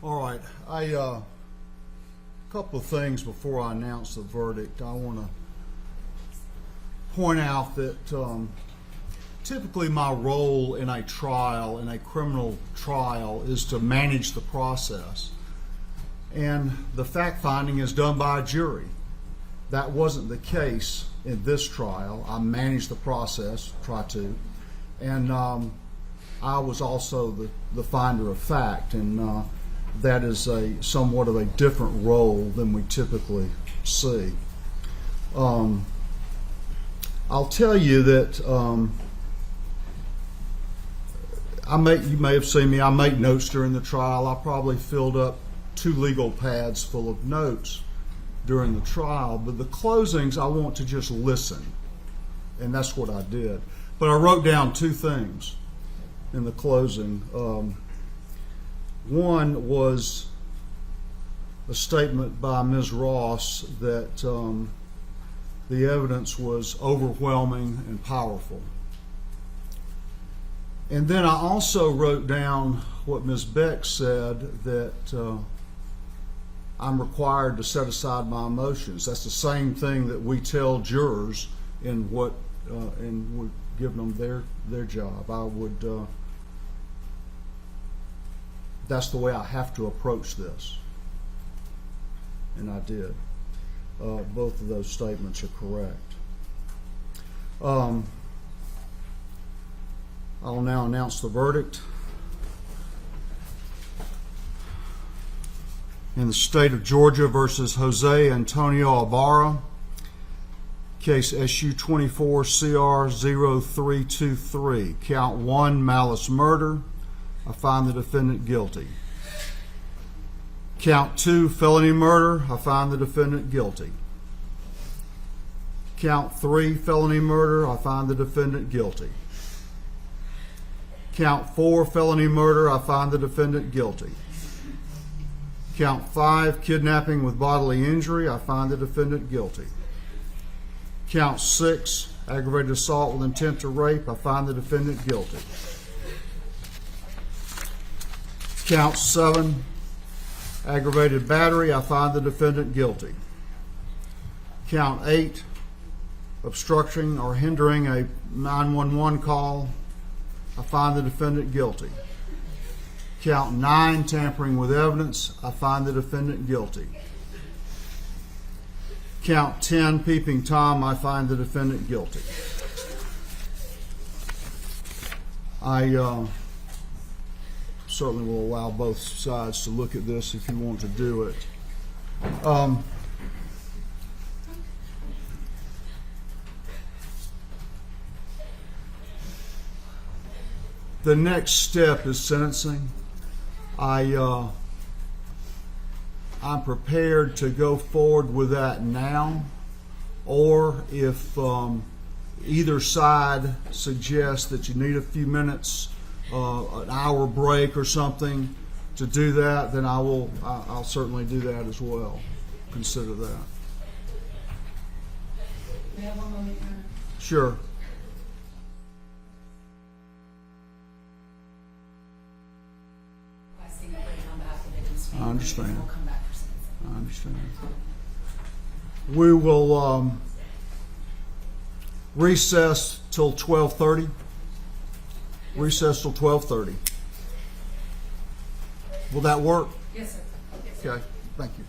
All right, a couple of things before I announce the verdict. I want to point out that typically my role in a trial, in a criminal trial, is to manage the process. And the fact finding is done by a jury. That wasn't the case in this trial. I managed the process, try to, and I was also the finder of fact, and that is somewhat of a different role than we typically see. I'll tell you that you may have seen me. I make notes during the trial. I probably filled up 2 legal pads full of notes during the trial. But the closings, I want to just listen, and that's what I did. But I wrote down 2 things in the closing. One was a statement by Ms. Ross that the evidence was overwhelming and powerful. And then I also wrote down what Ms. Beck said, that I'm required to set aside my emotions. That's the same thing that we tell jurors in what and we're giving them their job. That's the way I have to approach this, and I did. Both of those statements are correct. I'll now announce the verdict. In the state of Georgia versus Jose Antonio Ibarra, case SU 24CR0323, count 1, malice murder. I find the defendant guilty. Count 2, felony murder. I find the defendant guilty. Count 3, felony murder. I find the defendant guilty. Count 4, felony murder. I find the defendant guilty. Count 5, kidnapping with bodily injury. I find the defendant guilty. Count 6, aggravated assault with intent to rape. I find the defendant guilty. Count 7, aggravated battery. I find the defendant guilty. Count 8, obstructing or hindering a 911 call. I find the defendant guilty. Count 9, tampering with evidence. I find the defendant guilty. Count 10, peeping Tom. I find the defendant guilty. I certainly will allow both sides to look at this if you want to do it. The next step is sentencing. I'm prepared to go forward with that now, or if either side suggests that you need a few minutes, an hour break or something to do that, then I'll certainly do that as well. Consider that. May I have one moment, Your Honor? Sure. I understand. We'll come back for sentencing. I understand. We will recess till 12:30. Recess till 12:30. Will that work? Yes, sir. Yes, sir. Okay. Thank you.